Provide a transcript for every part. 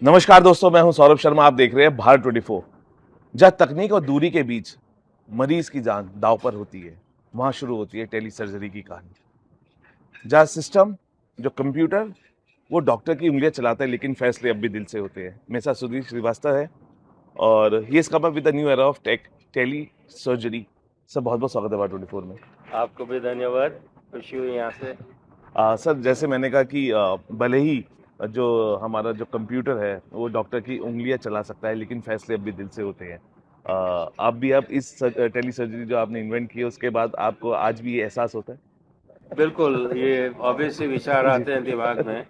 नमस्कार दोस्तों, मैं हूं सौरभ शर्मा। आप देख रहे हैं भारत 24। जहां तकनीक और दूरी के बीच मरीज की जान दांव पर होती है, वहां शुरू होती है टेली सर्जरी की कहानी। जहां सिस्टम जो कंप्यूटर वो डॉक्टर की उंगलियां चलाता है, लेकिन फैसले अब भी दिल से होते हैं। मेरे साथ सुधीर श्रीवास्तव है और he is come up with the new era of tech tele surgery. Sir, बहुत बहुत स्वागत है भारत 24 में। आपको भी धन्यवाद। खुशी हुई यहाँ से। सर, जैसे मैंने कहा कि भले ही जो हमारा जो कंप्यूटर है वो डॉक्टर की उंगलियां चला सकता है, लेकिन फैसले अब भी दिल से होते हैं। आप भी अब इस टेली सर्जरी जो आपने इन्वेंट की है उसके बाद आपको आज भी ये एहसास होता है? बिल्कुल, ये ऑब्वियसली विचार जी। आते हैं दिमाग में।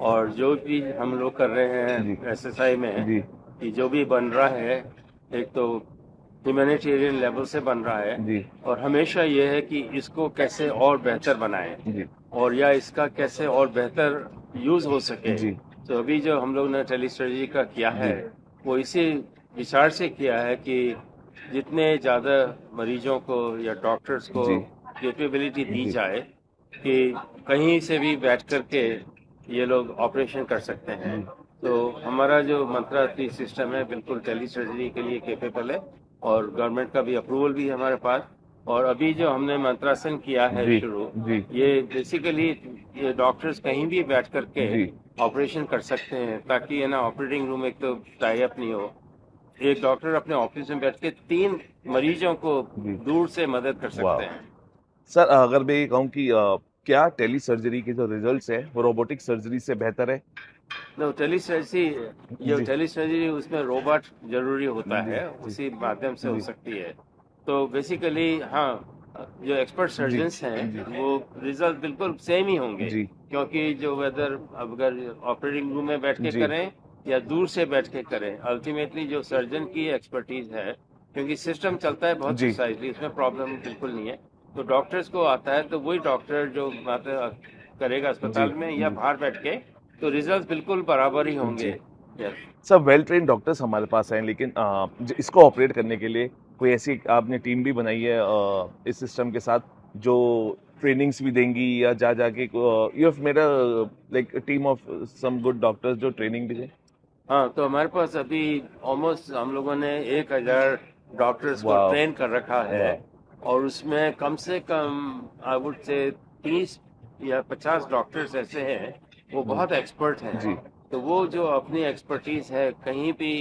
और जो भी हम लोग कर रहे जी। हैं एसएसआई में, जी। कि जो भी बन रहा है, एक तो ह्यूमैनिटेरियन लेवल से बन रहा है। जी। और हमेशा ये है कि इसको कैसे और बेहतर बनाएं, जी। और या इसका कैसे और बेहतर यूज हो सके। जी। तो अभी जो हम लोग ने टेलीस्ट्रेटजी का किया है, जी। वो इसी विचार से किया है कि जितने ज़्यादा मरीजों को या डॉक्टर्स को जी। कैपेबिलिटी दी जी। जाए कि कहीं से भी बैठ करके ये लोग ऑपरेशन कर सकते हैं। तो हमारा जो मंत्रा टी सिस्टम है बिल्कुल टेली सर्जरी के लिए कैपेबल है, और गवर्नमेंट का भी अप्रूवल भी है हमारे पास। और अभी जो हमने मंत्रासन किया है जी। शुरू, जी। ये बेसिकली ये डॉक्टर्स कहीं भी बैठ करके जी। ऑपरेशन कर सकते हैं, ताकि है ना ऑपरेटिंग रूम एक तो टाई अप नहीं हो। एक डॉक्टर अपने ऑफिस में बैठ के 3 मरीजों को जी। दूर से मदद कर वाह। सकते हैं। सर, अगर मैं ये कहूँ कि क्या टेली सर्जरी के जो रिजल्ट्स है वो रोबोटिक सर्जरी से बेहतर है? तो टेलीसर्जरी, जो जी। टेलीसर्जरी उसमें रोबोट जरूरी होता जी। है, जी। उसी माध्यम से हो जी। सकती है। तो बेसिकली हाँ, जो एक्सपर्ट जी। सर्जन्स जी। हैं वो रिजल्ट बिल्कुल सेम ही होंगे। जी। क्योंकि जो वेदर अगर ऑपरेटिंग रूम में बैठ के जी। करें या दूर से बैठ के करें, अल्टीमेटली जो सर्जन की एक्सपर्टीज है, क्योंकि सिस्टम चलता है बहुत जी। प्रिसाइजली, इसमें प्रॉब्लम बिल्कुल नहीं है। तो डॉक्टर्स को आता है, तो वही डॉक्टर जो मतलब करेगा जी। अस्पताल में या जी। बाहर बैठ के, तो रिजल्ट बिल्कुल बराबर ही होंगे। जी। यस। सब वेल ट्रेन्ड डॉक्टर्स हमारे पास हैं, लेकिन इसको ऑपरेट करने के लिए कोई ऐसी आपने टीम भी बनाई है इस सिस्टम के साथ, जो ट्रेनिंग्स भी देंगी या जा जाके you have made a like team of some good doctors जो ट्रेनिंग भी दें? हाँ, तो हमारे पास अभी ऑलमोस्ट हम लोगों ने 1,000 डॉक्टर्स को वाह। ट्रेन कर रखा है। वाह। और उसमें कम से कम आई वुड से 30 या 50 डॉक्टर्स ऐसे हैं, वो बहुत एक्सपर्ट हैं। जी। तो वो जो अपनी एक्सपर्टीज है कहीं भी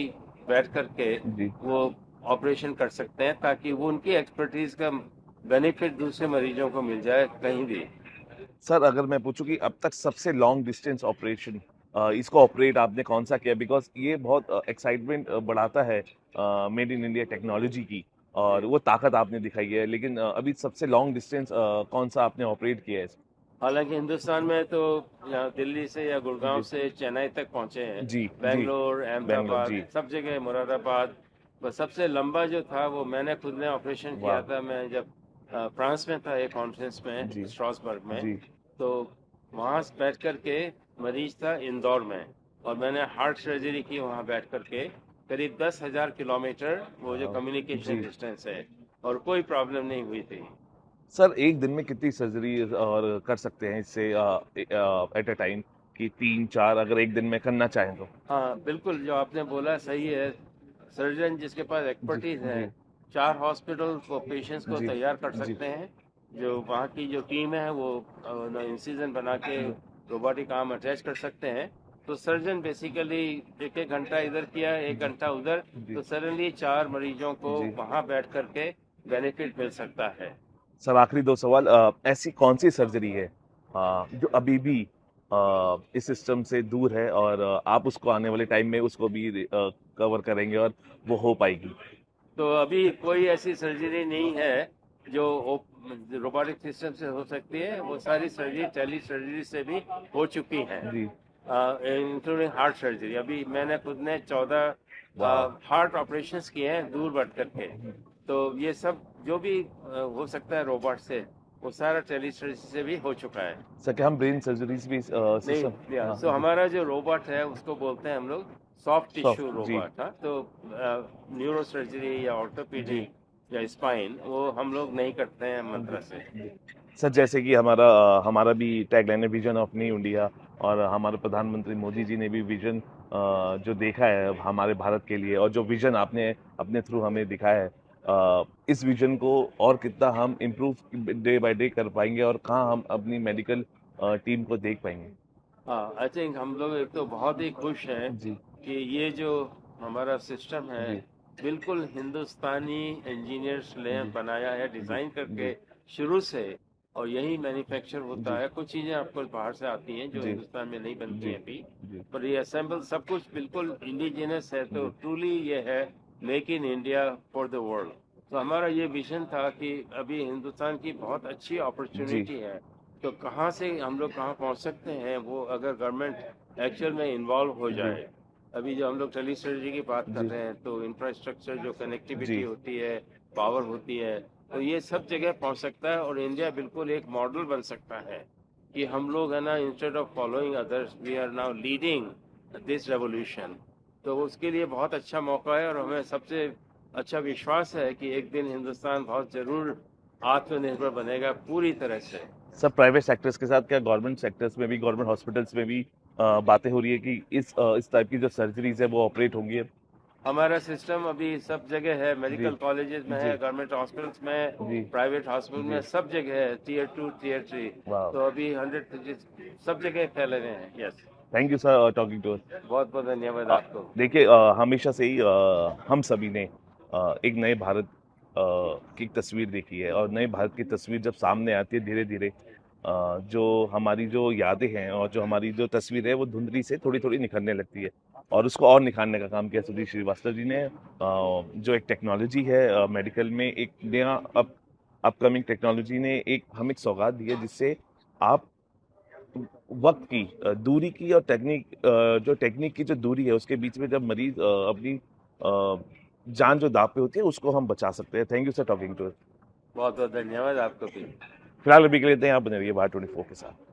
बैठ करके जी। वो ऑपरेशन कर सकते हैं, ताकि वो उनकी एक्सपर्टीज का बेनिफिट दूसरे मरीजों को मिल जाए कहीं भी। सर, अगर मैं पूछूं कि अब तक सबसे लॉन्ग डिस्टेंस ऑपरेशन इसको ऑपरेट आपने कौन सा किया? बिकॉज ये बहुत एक्साइटमेंट बढ़ाता है मेड इन इंडिया टेक्नोलॉजी की, और जी। वो ताकत आपने दिखाई है। लेकिन अभी सबसे लॉन्ग डिस्टेंस कौन सा आपने ऑपरेट किया है? हालांकि हिंदुस्तान में तो यहाँ दिल्ली से या गुड़गांव जी। से चेन्नई तक पहुंचे हैं, जी। जी। बेंगलोर, बेंगलोर। अहमदाबाद, जी। सब जगह, मुरादाबाद। बस सबसे लंबा जो था वो मैंने खुद ने ऑपरेशन किया वाह। था। मैं जब फ्रांस में था एक कॉन्फ्रेंस में, जी। स्ट्रासबर्ग में। जी। तो वहाँ बैठ कर के मरीज था इंदौर में, और मैंने हार्ट सर्जरी की वहाँ बैठ कर के। करीब 10,000 किलोमीटर वो जो कम्युनिकेशन जी। डिस्टेंस है, और कोई प्रॉब्लम नहीं हुई थी। सर, एक दिन में कितनी सर्जरी और कर सकते हैं इससे एट अ टाइम, कि 3 4 अगर एक दिन में करना चाहें तो? हाँ बिल्कुल, जो आपने बोला सही है। सर्जन जिसके पास जी। एक्सपर्टीज है, जी। 4 हॉस्पिटल को पेशेंट्स को जी। तैयार कर जी। सकते हैं। जो वहाँ की जो टीम है वो इंसिजन बना के रोबोटिक आर्म अटैच कर सकते हैं। तो सर्जन बेसिकली 1 1 घंटा इधर किया, 1 घंटा उधर, जी। तो सडनली 4 मरीजों को जी। वहाँ बैठ करके बेनिफिट मिल सकता है। सर, आखिरी 2 सवाल। ऐसी कौन सी सर्जरी है जो अभी भी इस सिस्टम से दूर है, और आप उसको आने वाले टाइम में उसको भी कवर करेंगे और वो हो पाएगी? तो अभी कोई ऐसी सर्जरी नहीं है जो रोबोटिक सिस्टम से हो सकती है। वो सारी सर्जरी टेली सर्जरी से भी हो चुकी हैं, जी। Including heart surgery. अभी मैंने खुद ने 14 वाह। हार्ट ऑपरेशंस किए हैं दूर बैठ करके। तो ये सब जो भी हो सकता है रोबोट से, वो सारा टेली सर्जरी से भी हो चुका है। सर, क्या हम ब्रेन सर्जरीज भी सिस्टम? नहीं, हाँ सो जी। हमारा जो रोबोट है उसको बोलते हैं हम लोग सॉफ्ट टिश्यू सॉफ्ट। जी। रोबोट। हाँ, तो न्यूरो सर्जरी या जी। ऑर्थोपेडिक या स्पाइन वो हम लोग नहीं करते हैं जी। मंत्रा से। जी। सर, जैसे कि हमारा भी टैगलाइन है, विजन ऑफ न्यू इंडिया, और हमारे प्रधानमंत्री मोदी जी ने भी विजन जो देखा है हमारे भारत के लिए, और जो विजन आपने अपने थ्रू हमें दिखाया है, इस विजन को और कितना हम इम्प्रूव डे बाय डे कर पाएंगे, और कहाँ हम अपनी मेडिकल टीम को देख पाएंगे। हाँ, आई थिंक हम लोग एक तो बहुत ही खुश हैं जी कि ये जो हमारा सिस्टम है जी बिल्कुल हिंदुस्तानी इंजीनियर्स ने जी बनाया है, जी डिज़ाइन जी करके शुरू से, और यही मैन्युफैक्चर होता जी है। कुछ चीज़ें आपको बाहर से आती हैं जो जी हिंदुस्तान में नहीं बनती जी हैं अभी, जी पर ये असेंबल सब कुछ बिल्कुल इंडिजिनस है। तो जी ट्रूली ये है make in India for the world. तो हमारा ये विजन था कि अभी हिंदुस्तान की बहुत अच्छी जी अपॉर्चुनिटी है, तो कहाँ से हम लोग कहाँ पहुँच सकते हैं वो अगर गवर्नमेंट एक्चुअल में इन्वॉल्व हो जी जाए। अभी जो हम लोग टेली सर्जरी की बात कर जी रहे हैं, तो इंफ्रास्ट्रक्चर जो कनेक्टिविटी जी होती है, पावर होती है, तो ये सब जगह पहुंच सकता है और इंडिया बिल्कुल एक मॉडल बन सकता है कि हम लोग है ना, instead of following others we are now leading this revolution. तो उसके लिए बहुत अच्छा मौका है और हमें सबसे अच्छा विश्वास है कि एक दिन हिंदुस्तान बहुत ज़रूर आत्मनिर्भर बनेगा पूरी तरह से। सब प्राइवेट सेक्टर्स के साथ क्या गवर्नमेंट सेक्टर्स में भी, गवर्नमेंट हॉस्पिटल्स में भी बातें हो रही है कि इस टाइप की जो सर्जरीज है वो ऑपरेट होंगी अब? हमारा सिस्टम अभी सब जगह है, जी मेडिकल कॉलेजेस में जी है, गवर्नमेंट हॉस्पिटल्स में, जी प्राइवेट हॉस्पिटल में, जी सब जगह है, टीयर 2 टीयर 3। वाह, तो अभी 100 सब जगह फैले हुए हैं। Yes, thank you sir talking to us. बहुत बहुत धन्यवाद आपको। देखिए, हमेशा से ही हम सभी ने एक नए भारत की तस्वीर देखी है, और नए भारत की तस्वीर जब सामने आती है धीरे धीरे, जो हमारी जो यादें हैं और जो हमारी जो तस्वीर है वो धुंधली से थोड़ी थोड़ी निखरने लगती है, और उसको और निखारने का काम किया सुधीर श्रीवास्तव जी ने। जो एक टेक्नोलॉजी है मेडिकल में, एक नया अपकमिंग टेक्नोलॉजी ने एक सौगात दी है, जिससे आप वक्त की दूरी की और जो टेक्निक की जो दूरी है उसके बीच में जब मरीज अपनी जान जो दांव पे होती है उसको हम बचा सकते हैं। Thank you sir talking to. बहुत बहुत धन्यवाद आपको भी। फिलहाल अभी के लिए इतना ही, आप बने रहिए भारत 24 के साथ।